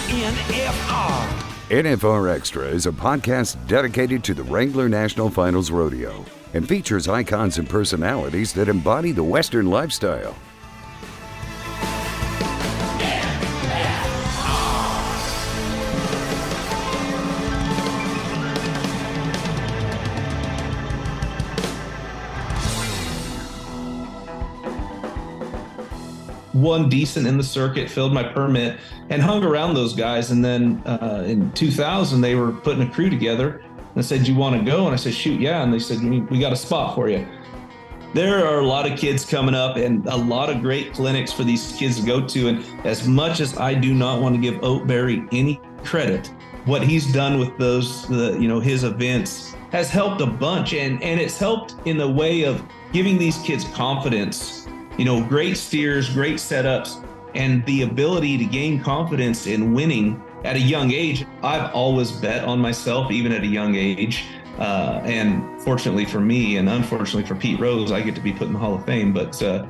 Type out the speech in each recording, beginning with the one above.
NFR. NFR Extra is a podcast dedicated to the Wrangler National Finals Rodeo and features icons and personalities that embody the Western lifestyle. One decent in the circuit, filled my permit, and hung around those guys. And then in 2000, they were putting a crew together. And I said, "Do you want to go?" And I said, "Shoot, yeah." And they said, "We got a spot for you." There are a lot of kids coming up and a lot of great clinics for these kids to go to. And as much as I do not want to give Oatberry any credit, what he's done with those, his events has helped a bunch. And it's helped in the way of giving these kids confidence. Great steers, great setups, and the ability to gain confidence in winning at a young age. I've always bet on myself, even at a young age. And fortunately for me, and unfortunately for Pete Rose, I get to be put in the Hall of Fame. But, at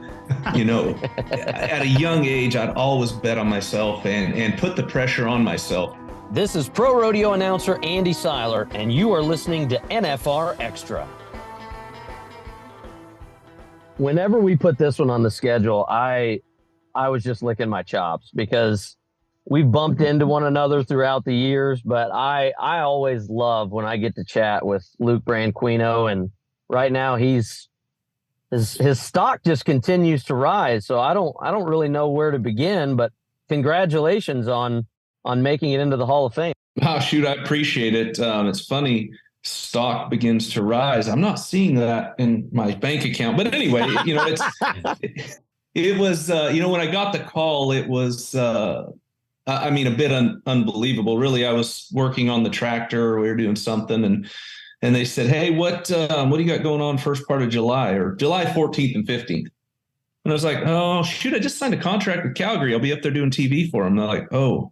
a young age, I'd always bet on myself and put the pressure on myself. This is pro rodeo announcer Andy Seiler, and you are listening to NFR Extra. Whenever we put this one on the schedule, I was just licking my chops because we've bumped into one another throughout the years, but I always love when I get to chat with Luke Branquinho, and right now his stock just continues to rise. So I don't really know where to begin, but congratulations on making it into the Hall of Fame. Oh, shoot, I appreciate it. It's funny. Stock begins to rise. I'm not seeing that in my bank account, but anyway, it was, when I got the call, it was, a bit unbelievable. Really, I was working on the tractor. We were doing something, and they said, "Hey, what do you got going on first part of July, or July 14th and 15th?" And I was like, "Oh, shoot, I just signed a contract with Calgary. I'll be up there doing TV for them." They're like, "Oh,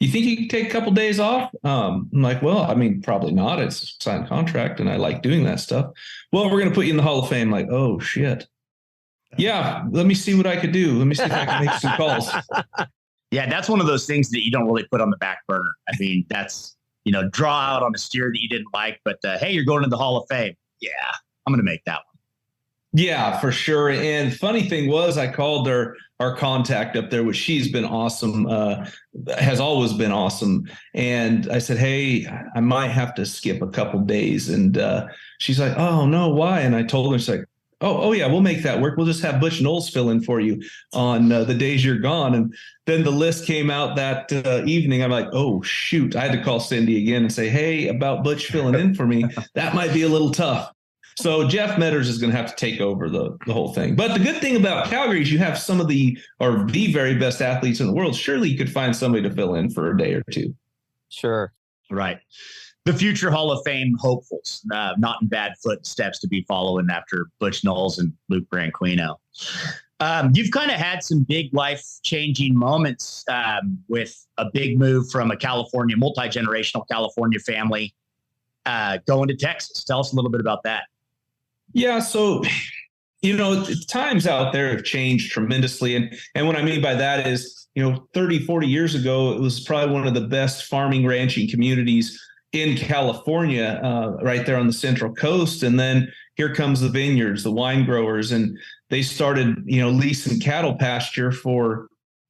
you think you can take a couple days off?" I'm like, "Well, probably not. It's a signed contract and I like doing that stuff." "Well, we're going to put you in the Hall of Fame." I'm like, "Oh shit. Yeah. Let me see what I could do. Let me see if I can make some calls." Yeah. That's one of those things that you don't really put on the back burner. That's, draw out on a steer that you didn't like, but hey, you're going to the Hall of Fame. Yeah. I'm going to make that one. Yeah, for sure. And funny thing was, I called our contact up there, which she's been awesome, has always been awesome. And I said, "Hey, I might have to skip a couple days." And she's like, "Oh no, why?" And I told her, she's like, Oh yeah, we'll make that work. We'll just have Butch Knowles fill in for you on the days you're gone." And then the list came out that evening. I'm like, "Oh shoot." I had to call Cindy again and say, "Hey, about Butch filling in for me, that might be a little tough." So Jeff Metters is going to have to take over the whole thing. But the good thing about Calgary is you have some of the very best athletes in the world. Surely you could find somebody to fill in for a day or two. Sure. Right. The future Hall of Fame hopefuls, not in bad footsteps to be following after Butch Knowles and Luke Branquinho. You've kind of had some big life-changing moments with a big move from a multi-generational California family going to Texas. Tell us a little bit about that. Yeah, so, times out there have changed tremendously. And what I mean by that is, 30, 40 years ago, it was probably one of the best farming, ranching communities in California, right there on the Central Coast. And then here comes the vineyards, the wine growers, and they started, leasing cattle pasture for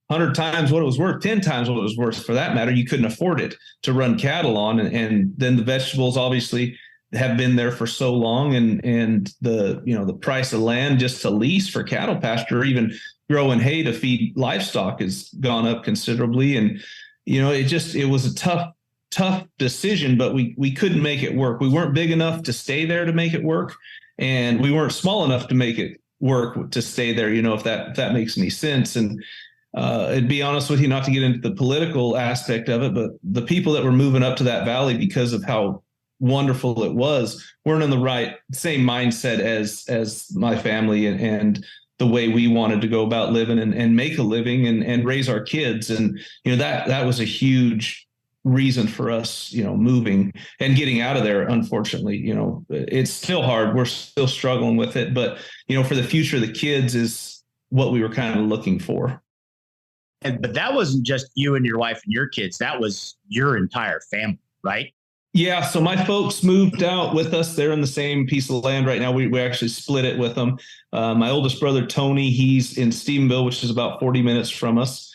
100 times what it was worth, 10 times what it was worth for that matter. You couldn't afford it to run cattle on. And then the vegetables obviously have been there for so long, and the price of land just to lease for cattle pasture, or even growing hay to feed livestock, has gone up considerably. And it was a tough decision, but we couldn't make it work. We weren't big enough to stay there to make it work, and we weren't small enough to make it work to stay there, if that makes any sense. And to be honest with you, not to get into the political aspect of it, but the people that were moving up to that valley because of how wonderful it was weren't in the same mindset as my family and the way we wanted to go about living and make a living and raise our kids. And that was a huge reason for us moving and getting out of there. Unfortunately, it's still hard. We're still struggling with it, but for the future of the kids is what we were kind of looking for. But that wasn't just you and your wife and your kids. That was your entire family, right? Yeah, so my folks moved out with us. They're in the same piece of land right now. We actually split it with them. My oldest brother, Tony, he's in Stephenville, which is about 40 minutes from us.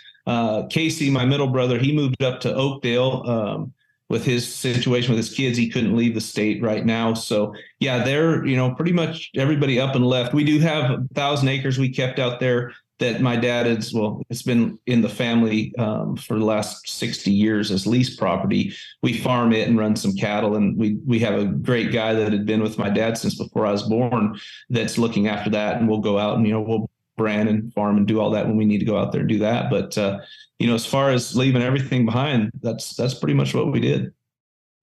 Casey, my middle brother, he moved up to Oakdale with his situation with his kids. He couldn't leave the state right now. So, yeah, they're, pretty much everybody up and left. We do have 1,000 acres we kept out there that my dad it's been in the family for the last 60 years as lease property. We farm it and run some cattle, and we have a great guy that had been with my dad since before I was born that's looking after that, and we'll go out and we'll brand and farm and do all that when we need to go out there and do that. But as far as leaving everything behind, that's pretty much what we did.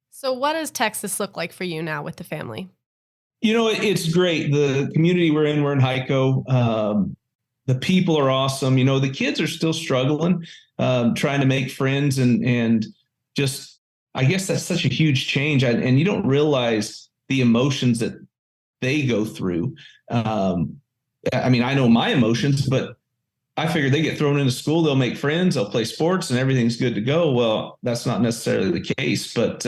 So what does Texas look like for you now with the family? It's great. The community we're in Hyco. The people are awesome. The kids are still struggling, trying to make friends and just, I guess that's such a huge change. And you don't realize the emotions that they go through. I know my emotions, but I figure they get thrown into school, they'll make friends, they'll play sports and everything's good to go. Well, that's not necessarily the case, but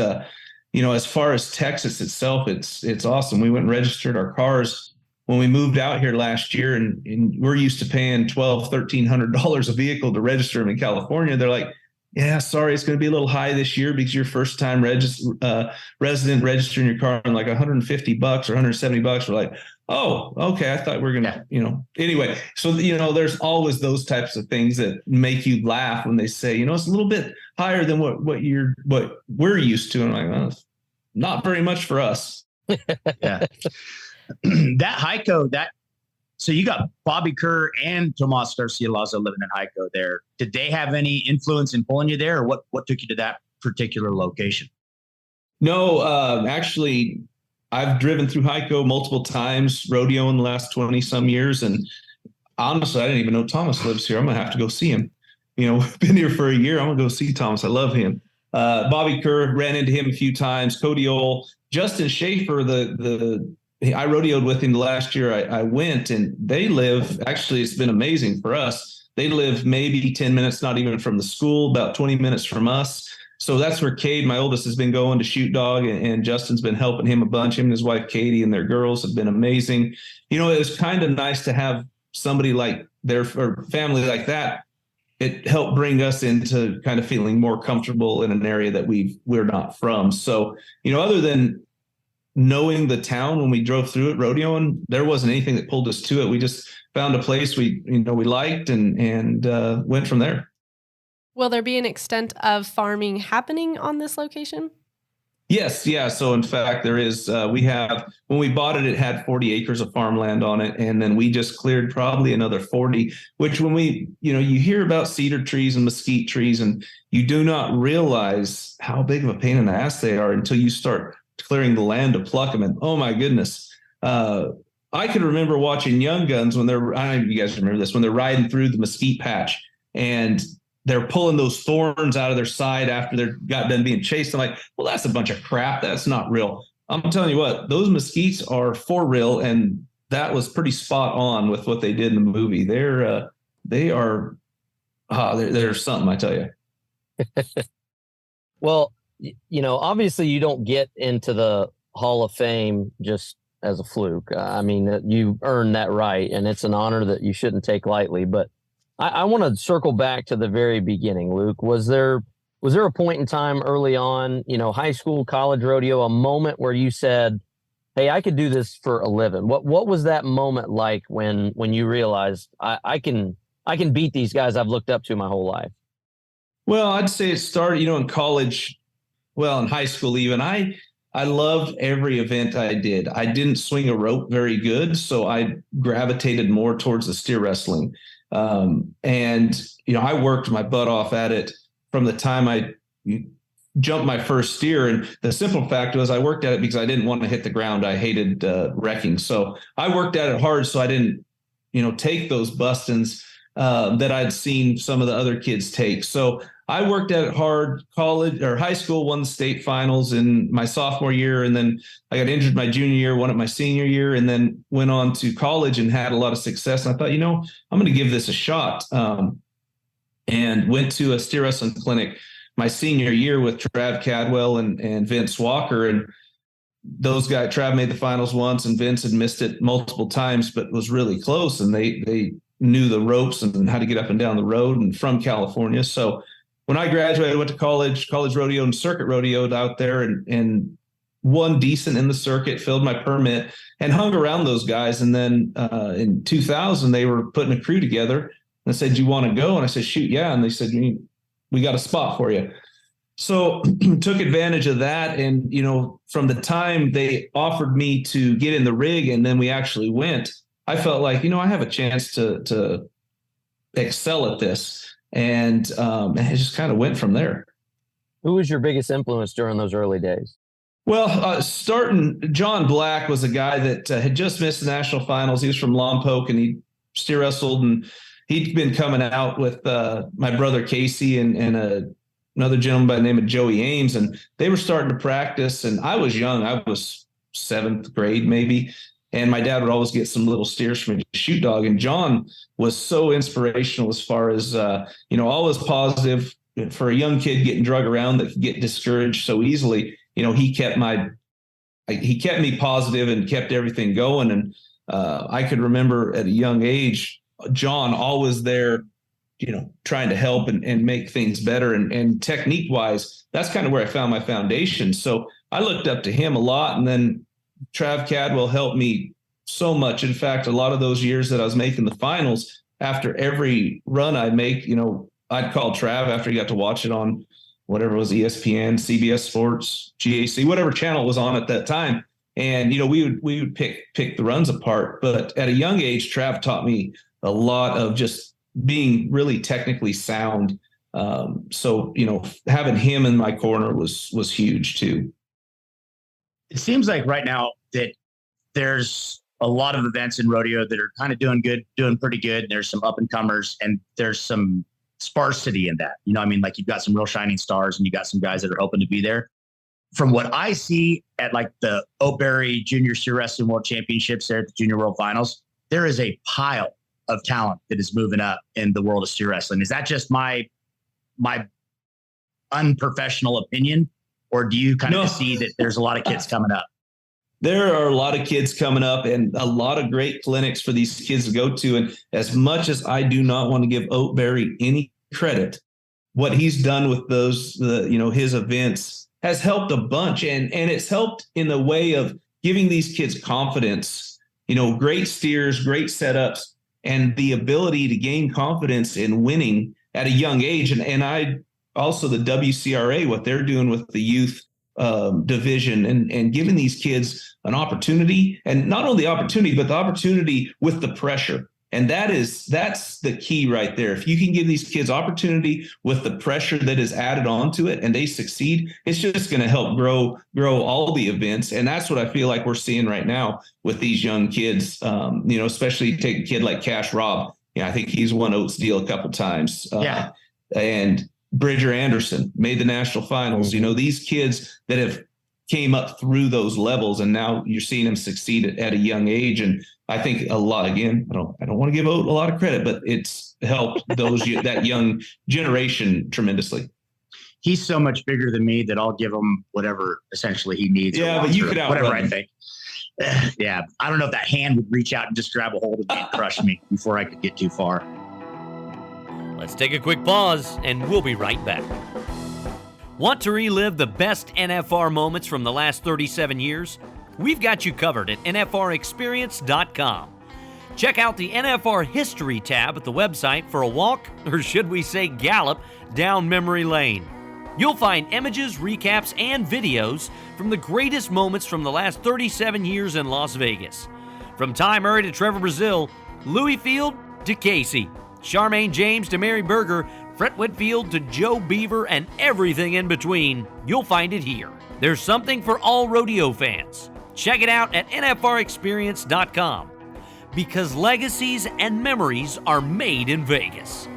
as far as Texas itself, it's awesome. We went and registered our cars when we moved out here last year, and we're used to paying $1,200-$1,300 a vehicle to register them in California. They're like, yeah, sorry, it's going to be a little high this year because your first time resident registering your car in like $150 or $170. We're like, oh, okay. I thought we were going to, anyway. So, there's always those types of things that make you laugh when they say, it's a little bit higher than what we're used to. And I'm like, well, not very much for us. Yeah. That Hyco, so you got Bobby Kerr and Tomas Garcia Lazo living in Hyco there. Did they have any influence in pulling you there, or what took you to that particular location? No, actually, I've driven through Hyco multiple times, rodeo in the last 20 some years. And honestly, I didn't even know Thomas lives here. I'm going to have to go see him. We've been here for a year. I'm going to go see Thomas. I love him. Bobby Kerr, ran into him a few times. Cody Ole, Justin Schaefer, I rodeoed with him last year. I went, and they live, actually, it's been amazing for us. They live maybe 10 minutes, not even from the school, about 20 minutes from us. So that's where Cade, my oldest, has been going to shoot dog, and Justin's been helping him a bunch. Him and his wife, Katie, and their girls have been amazing. It was kind of nice to have somebody like their family like that. It helped bring us into kind of feeling more comfortable in an area that we're not from. So, other than knowing the town when we drove through it rodeoing, there wasn't anything that pulled us to it. We just found a place we liked and went from there. Will there be an extent of farming happening on this location? Yes. Yeah. So in fact, there is, when we bought it, it had 40 acres of farmland on it. And then we just cleared probably another 40, which when you hear about cedar trees and mesquite trees, and you do not realize how big of a pain in the ass they are until you start clearing the land to pluck them. And oh my goodness. I could remember watching Young Guns when I don't know if you guys remember this, when they're riding through the mesquite patch and they're pulling those thorns out of their side after they got done being chased. I'm like, well, that's a bunch of crap. That's not real. I'm telling you what, those mesquites are for real. And that was pretty spot on with what they did in the movie. They're something, I tell you. Well, obviously you don't get into the Hall of Fame just as a fluke. You earned that right, and it's an honor that you shouldn't take lightly. But I want to circle back to the very beginning, Luke. Was there a point in time early on, high school, college rodeo, a moment where you said, hey, I could do this for a living? What was that moment like when you realized I can beat these guys I've looked up to my whole life? Well, I'd say it started, in college, in high school even. I loved every event I did. I didn't swing a rope very good, so I gravitated more towards the steer wrestling. I worked my butt off at it from the time I jumped my first steer. And the simple fact was I worked at it because I didn't want to hit the ground. I hated wrecking. So I worked at it hard so I didn't, take those bustings that I'd seen some of the other kids take. So I worked at it hard. College or high school, won the state finals in my sophomore year. And then I got injured my junior year, won it my senior year, and then went on to college and had a lot of success. And I thought, I'm going to give this a shot. and went to a steer wrestling clinic my senior year with Trav Cadwell and Vince Walker. And those guys, Trav made the finals once and Vince had missed it multiple times, but was really close. And they knew the ropes and how to get up and down the road, and from California. So when I graduated, I went to college rodeo and circuit rodeoed out there, and won decent in the circuit, filled my permit, and hung around those guys. And then in 2000, they were putting a crew together. And I said, "Do you want to go?" And I said, "Shoot, yeah." And they said, "We got a spot for you." So took advantage of that. And, from the time they offered me to get in the rig and then we actually went, I felt like, I have a chance to excel at this. And it just kind of went from there. Who was your biggest influence during those early days? Well, starting, John Black was a guy that had just missed the national finals. He was from Lompoc, and he steer wrestled, and he'd been coming out with my brother Casey and another gentleman by the name of Joey Ames, and they were starting to practice. And I was young. I was 7th grade maybe. And my dad would always get some little steers from a shoot dog. And John was so inspirational as far as, always positive. For a young kid getting drug around that could get discouraged so easily, he kept me positive and kept everything going. And I could remember at a young age, John always there, trying to help and make things better. And technique wise, that's kind of where I found my foundation. So I looked up to him a lot. And then Trav Cadwell helped me so much. In fact, a lot of those years that I was making the finals, after every run I make, I'd call Trav after he got to watch it on whatever it was, ESPN, CBS Sports, GAC, whatever channel it was on at that time. And, we would pick the runs apart. But at a young age, Trav taught me a lot of just being really technically sound. So, having him in my corner was huge too. It seems like right now that there's a lot of events in rodeo that are kind of doing pretty good. There's some up and comers, and there's some sparsity in that. Like you've got some real shining stars, and you got some guys that are hoping to be there. From what I see at like the Oakberry Junior Steer Wrestling World Championships there at the Junior World Finals, there is a pile of talent that is moving up in the world of steer wrestling. Is that just my unprofessional opinion? Or do you kind of see that there's a lot of kids coming up? There are a lot of kids coming up and a lot of great clinics for these kids to go to. And as much as I do not want to give Oakberry any credit, what he's done with those, his events has helped a bunch. And it's helped in the way of giving these kids confidence, great steers, great setups, and the ability to gain confidence in winning at a young age. And I also the WCRA, what they're doing with the youth division and giving these kids an opportunity, and not only the opportunity, but the opportunity with the pressure. And that's the key right there. If you can give these kids opportunity with the pressure that is added onto it and they succeed, it's just going to help grow all the events. And that's what I feel like we're seeing right now with these young kids, especially take a kid like Cash Robb. I think he's won Oats Deal a couple times. And Bridger Anderson made the national finals. These kids that have came up through those levels, and now you're seeing them succeed at a young age. And I think a lot, again, I don't want to give Oat a lot of credit, but it's helped that young generation tremendously. He's so much bigger than me that I'll give him whatever essentially he needs. Yeah, but you could outrun whatever I think. Yeah, I don't know if that hand would reach out and just grab a hold of me and crush me before I could get too far. Let's take a quick pause, and we'll be right back. Want to relive the best NFR moments from the last 37 years? We've got you covered at NFRExperience.com. Check out the NFR History tab at the website for a walk, or should we say gallop, down memory lane. You'll find images, recaps, and videos from the greatest moments from the last 37 years in Las Vegas. From Ty Murray to Trevor Brazil, Louis Field to Casey, Charmaine James to Mary Berger, Fred Whitfield to Joe Beaver, and everything in between, you'll find it here. There's something for all rodeo fans. Check it out at NFRExperience.com, because legacies and memories are made in Vegas.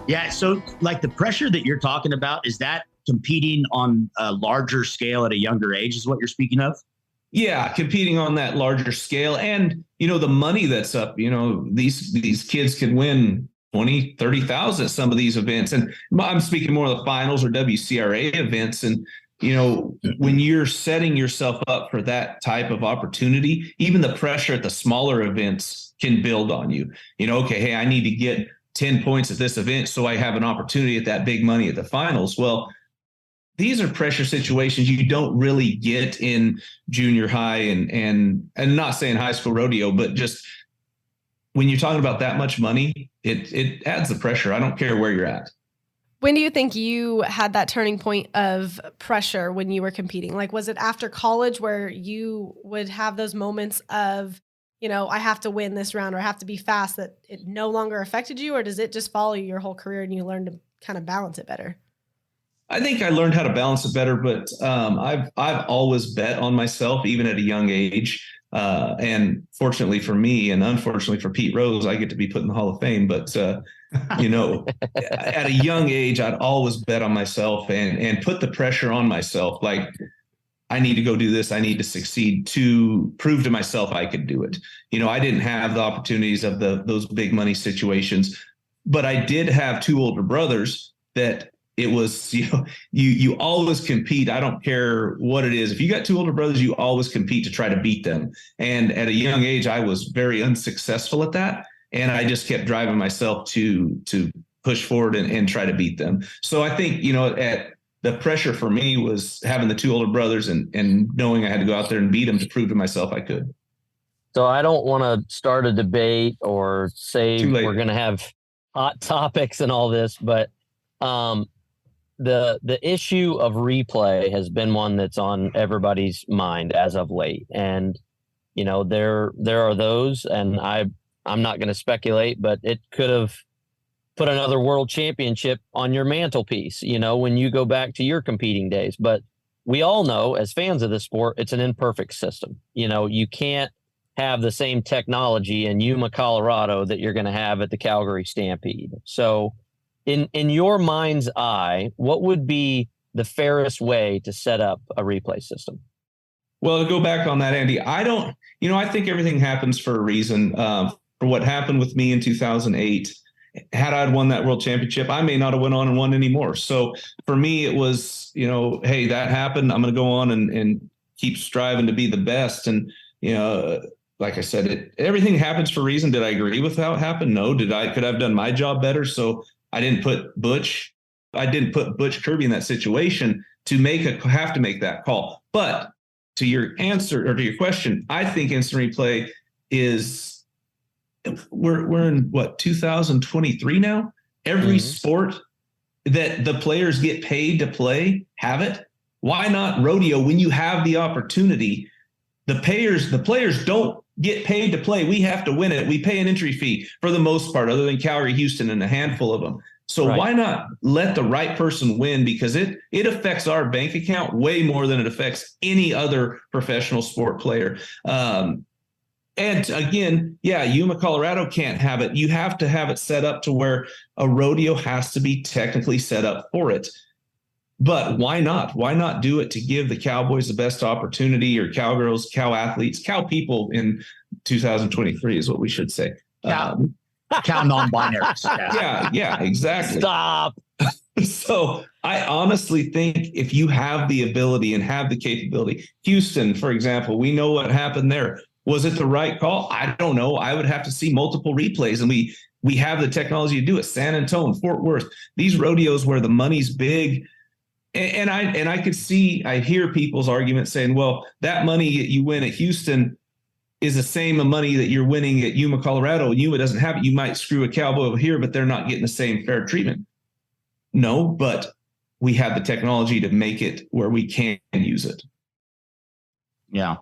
Yeah, so like the pressure that you're talking about, is that competing on a larger scale at a younger age is what you're speaking of? Yeah, competing on that larger scale, and the money that's up. These kids can win 20, 30,000 at some of these events. And I'm speaking more of the finals or WCRA events. And, when you're setting yourself up for that type of opportunity, even the pressure at the smaller events can build on you. Okay, hey, I need to get 10 points at this event so I have an opportunity at that big money at the finals. Well, these are pressure situations you don't really get in junior high and not saying high school rodeo, but just when you're talking about that much money, it adds the pressure. I don't care where you're at. When do you think you had that turning point of pressure when you were competing? Like, was it after college where you would have those moments of, I have to win this round or I have to be fast, that it no longer affected you? Or does it just follow you your whole career and you learn to kind of balance it better? I think I learned how to balance it better, but I've always bet on myself, even at a young age. And fortunately for me, and unfortunately for Pete Rose, I get to be put in the Hall of Fame. But at a young age, I'd always bet on myself and put the pressure on myself. Like, I need to go do this. I need to succeed to prove to myself I could do it. I didn't have the opportunities of those big money situations, but I did have two older brothers that it was, you always compete. I don't care what it is. If you got two older brothers, you always compete to try to beat them. And at a young age, I was very unsuccessful at that. And I just kept driving myself to push forward and try to beat them. So I think, at the pressure for me was having the two older brothers and knowing I had to go out there and beat them to prove to myself I could. So I don't want to start a debate or say we're going to have hot topics and all this, but the issue of replay has been one that's on everybody's mind as of late. And, there are those, and I'm not going to speculate, but it could have put another world championship on your mantelpiece, when you go back to your competing days. But we all know, as fans of the sport, it's an imperfect system. You can't have the same technology in Yuma, Colorado that you're going to have at the Calgary Stampede. So in your mind's eye, what would be the fairest way to set up a replay system? Well, to go back on that, Andy, I think everything happens for a reason. For what happened with me in 2008, had I won that world championship, I may not have went on and won anymore. So for me, it was, hey, that happened. I'm going to go on and keep striving to be the best. And, like I said, everything happens for a reason. Did I agree with how it happened? No. Could I have done my job better? So I didn't put Butch Kirby in that situation to have to make that call. But to your answer or to your question, I think instant replay is, we're in 2023 now. Every sport that the players get paid to play have it. Why not rodeo when you have the opportunity? The players don't get paid to play. We have to win it. We pay an entry fee for the most part, other than Calgary, Houston, and a handful of them. So Why not let the right person win? Because it affects our bank account way more than it affects any other professional sport player. And again, Yuma, Colorado can't have it. You have to have it set up to where a rodeo has to be technically set up for it. But why not? Why not do it to give the Cowboys the best opportunity, or cowgirls, cow athletes, cow people in 2023 is what we should say. Cow non-binaries. Yeah, exactly. Stop. So I honestly think if you have the ability and have the capability, Houston, for example, we know what happened there. Was it the right call? I don't know. I would have to see multiple replays, and we have the technology to do it. San Antonio, Fort Worth, these rodeos where the money's big. And I hear people's arguments saying, well, that money you win at Houston is the same money that you're winning at Yuma, Colorado. Yuma doesn't have it. You might screw a cowboy over here, but they're not getting the same fair treatment. No, but we have the technology to make it where we can use it. Yeah.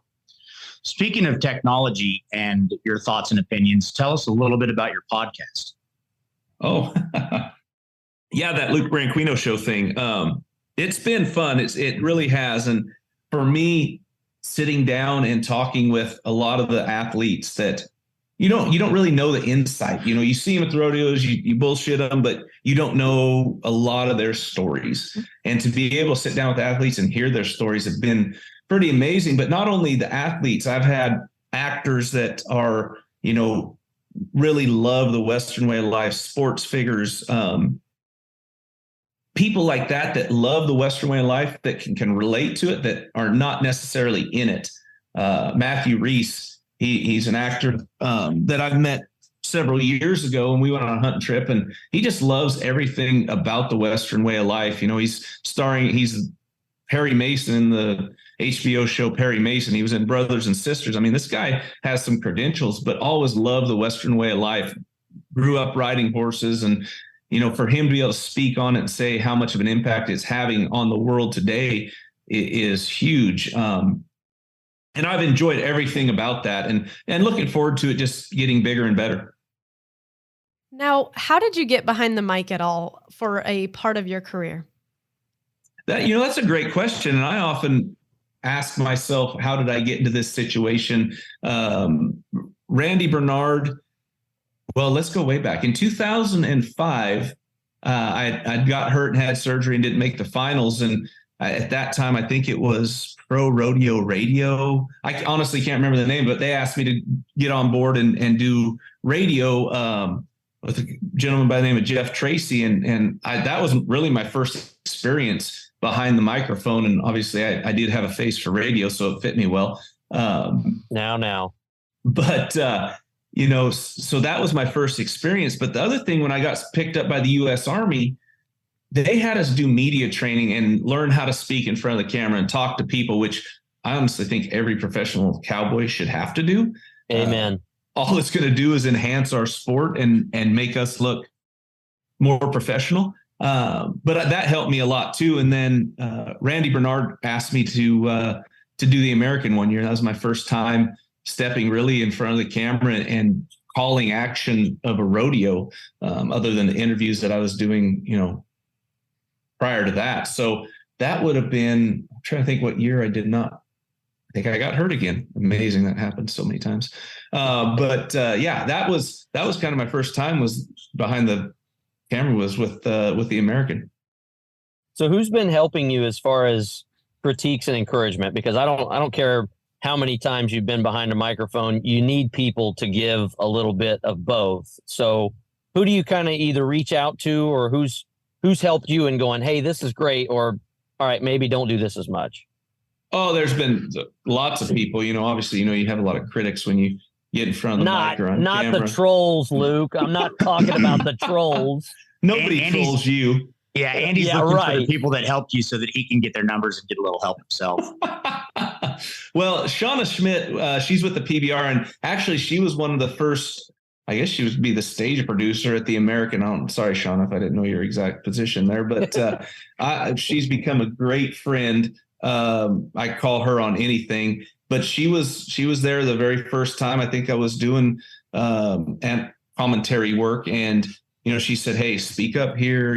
Speaking of technology and your thoughts and opinions, tell us a little bit about your podcast. Oh, yeah, that Luke Branquinho show thing. It's been fun. It really has. And for me, sitting down and talking with a lot of the athletes that you don't really know the insight. You see them at the rodeos, you bullshit them, but you don't know a lot of their stories. And to be able to sit down with athletes and hear their stories have been pretty amazing. But not only the athletes, I've had actors that are, really love the Western way of life, sports figures, people like that love the Western way of life, that can relate to it, that are not necessarily in it. Matthew Reese, he's an actor that I've met several years ago, and we went on a hunting trip, and he just loves everything about the Western way of life. He's Perry Mason in the HBO show Perry Mason. He was in Brothers and Sisters. I mean, this guy has some credentials, but always loved the Western way of life, grew up riding horses. And, for him to be able to speak on it and say how much of an impact it's having on the world today is huge. And I've enjoyed everything about that, and looking forward to it just getting bigger and better. Now, how did you get behind the mic at all for a part of your career? That's a great question. And I often ask myself, how did I get into this situation? Randy Bernard, well, let's go way back. In 2005, I got hurt and had surgery and didn't make the finals. And at that time, I think it was Pro Rodeo Radio. I honestly can't remember the name, but they asked me to get on board and do radio with a gentleman by the name of Jeff Tracy. And that was really my first experience behind the microphone. And obviously I did have a face for radio, so it fit me well. But, so that was my first experience. But the other thing, when I got picked up by the U.S. Army, they had us do media training and learn how to speak in front of the camera and talk to people, which I honestly think every professional cowboy should have to do. Amen. All it's going to do is enhance our sport and make us look more professional. But that helped me a lot too. And then Randy Bernard asked me to do the American one year. That was my first time stepping really in front of the camera and calling action of a rodeo, other than the interviews that I was doing, prior to that. So that would have been, I'm trying to think what year I did not. I think I got hurt again. Amazing. That happened so many times. But that was kind of my first time was behind the camera, was with the American. So who's been helping you as far as critiques and encouragement? Because I don't care how many times you've been behind a microphone, you need people to give a little bit of both. So who do you kind of either reach out to, or who's helped you in going, hey, this is great, or all right, maybe don't do this as much? Oh, there's been lots of people, obviously, you have a lot of critics when you get in front of the mic or on not camera. The trolls, Luke. I'm not talking about the trolls. Nobody trolls you. Yeah, Andy's looking for the people that helped you so that he can get their numbers and get a little help himself. Well, Shauna Schmidt, she's with the PBR, and actually she was one of the first, I guess she would be the stage producer at the American. I'm sorry, Shauna, if I didn't know your exact position there, but she's become a great friend. I call her on anything, but she was there the very first time. I think I was doing and commentary work, and she said, hey, speak up here,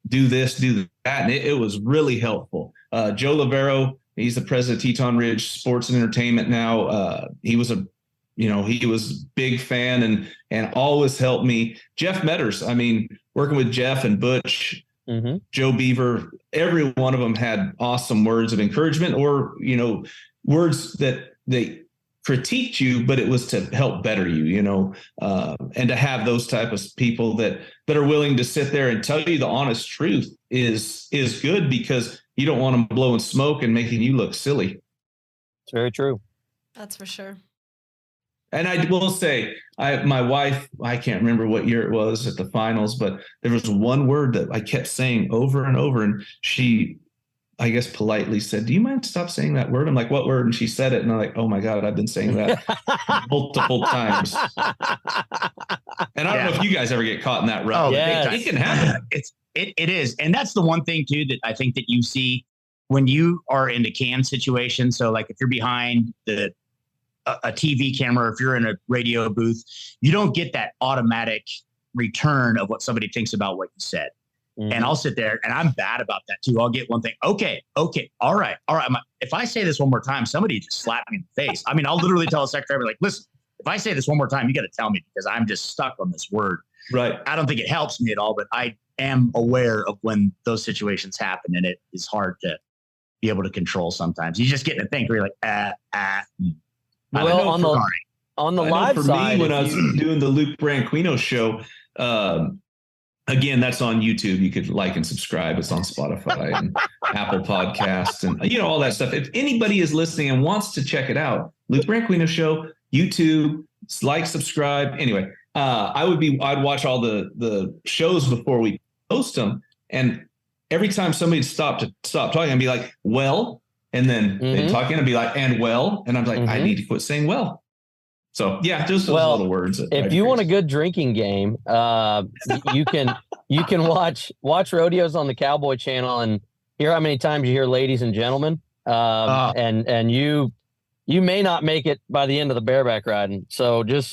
do this, do that. And it was really helpful. Joe Lavero, he's the president of Teton Ridge Sports and Entertainment now. He was a big fan and always helped me. Jeff Metters, I mean, working with Jeff and Butch, mm-hmm. Joe Beaver, every one of them had awesome words of encouragement, or, words that they critiqued you, but it was to help better you, and to have those type of people that are willing to sit there and tell you the honest truth is good, because you don't want them blowing smoke and making you look silly. It's very true. That's for sure. And I will say, my wife, I can't remember what year it was at the finals, but there was one word that I kept saying over and over, and she, I guess, politely said, do you mind stop saying that word? I'm like, what word? And she said it. And I'm like, oh my God, I've been saying that multiple times. And I don't know if you guys ever get caught in that rut. Oh, yes. It can happen. It is. And that's the one thing too, that I think that you see when you are in a cam situation. So like if you're behind a TV camera, if you're in a radio booth, you don't get that automatic return of what somebody thinks about what you said. Mm-hmm. And I'll sit there, and I'm bad about that too. I'll get one thing. Okay. All right. If I say this one more time, somebody just slap me in the face. I mean, I'll literally tell a secretary, like, listen, if I say this one more time, you got to tell me, because I'm just stuck on this word. Right. I don't think it helps me at all, but I am aware of when those situations happen, and it is hard to be able to control sometimes. You just get in a thing where you're like, Well, on the I know live for side, me, when I was doing the Luke Branquinho show, again, that's on YouTube. You could like and subscribe. It's on Spotify and Apple Podcasts and all that stuff. If anybody is listening and wants to check it out, Luke Branquinho show, YouTube, like, subscribe. Anyway, I'd watch all the shows before we post them, and every time somebody stop talking, I'd be like, well, and then they'd talk in and be like, and well, and I'm like, I need to quit saying well. So yeah, just those little words. If you want a good drinking game, you can watch rodeos on the Cowboy channel and hear how many times you hear ladies and gentlemen. And you may not make it by the end of the bareback riding. So just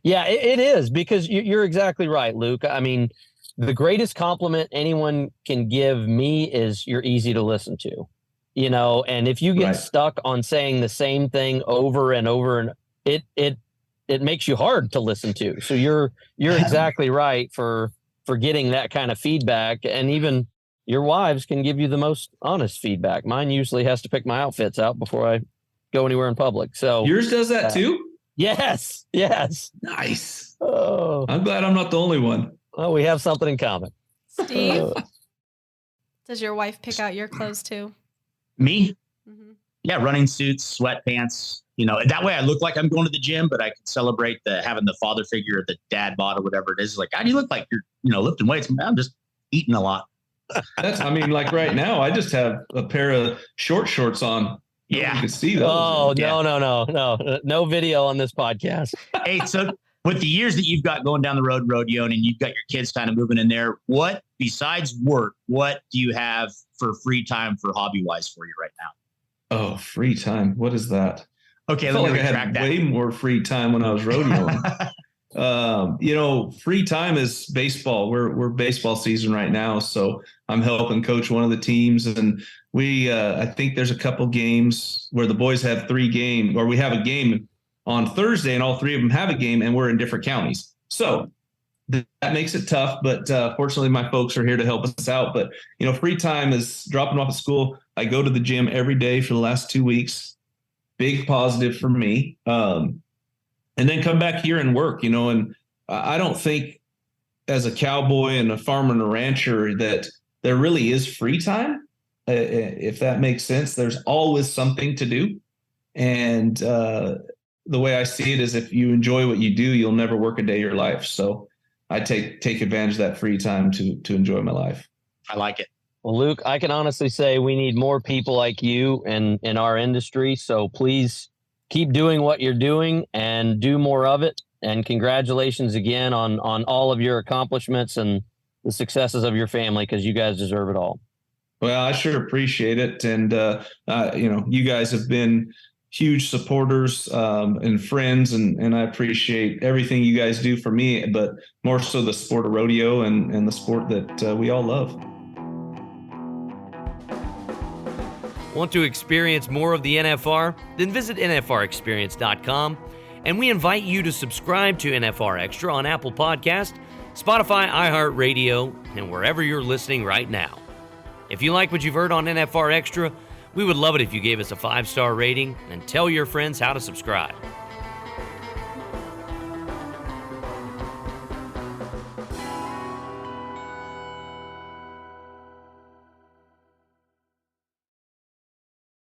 yeah, it is, because you're exactly right, Luke. I mean, the greatest compliment anyone can give me is you're easy to listen to. And if you get stuck on saying the same thing over and over, and it makes you hard to listen to. So you're exactly right for getting that kind of feedback. And even your wives can give you the most honest feedback. Mine usually has to pick my outfits out before I go anywhere in public. So yours does that too? Yes. Nice. Oh, I'm glad I'm not the only one. Well, we have something in common. Steve, does your wife pick out your clothes too? Me? Mm-hmm. Yeah, running suits, sweatpants. That way I look like I'm going to the gym, but I can celebrate having the father figure, the dad bod, or whatever it is. Like, how do you look like you're, lifting weights? I'm just eating a lot. Like right now, I just have a pair of short shorts on. Yeah. You can see those. Oh, no video on this podcast. Hey, so with the years that you've got going down the road, rodeo, and you've got your kids kind of moving in there, what, besides work, what do you have for free time for hobby-wise for you right now? Oh, free time. What is that? Okay, I let me like I retract had that. way more free time when I was rodeoing. Free time is baseball. We're baseball season right now, so I'm helping coach one of the teams, and we I think there's a couple games where the boys have 3 games, or we have a game on Thursday, and all 3 of them have a game, and we're in different counties. So that makes it tough, but fortunately, my folks are here to help us out. But free time is dropping off at school. I go to the gym every day for the last 2 weeks. Big positive for me. And then come back here and work, and I don't think as a cowboy and a farmer and a rancher that there really is free time. If that makes sense, there's always something to do. And the way I see it is if you enjoy what you do, you'll never work a day of your life. So I take advantage of that free time to enjoy my life. I like it. Well, Luke, I can honestly say we need more people like you in our industry. So please keep doing what you're doing and do more of it. And congratulations again on all of your accomplishments and the successes of your family, because you guys deserve it all. Well, I sure appreciate it. And, you guys have been huge supporters and friends, and I appreciate everything you guys do for me, but more so the sport of rodeo and the sport that we all love. Want to experience more of the NFR? Then visit NFRexperience.com, and we invite you to subscribe to NFR Extra on Apple Podcast, Spotify, iHeartRadio, and wherever you're listening right now. If you like what you've heard on NFR Extra, we would love it if you gave us a 5-star rating and tell your friends how to subscribe.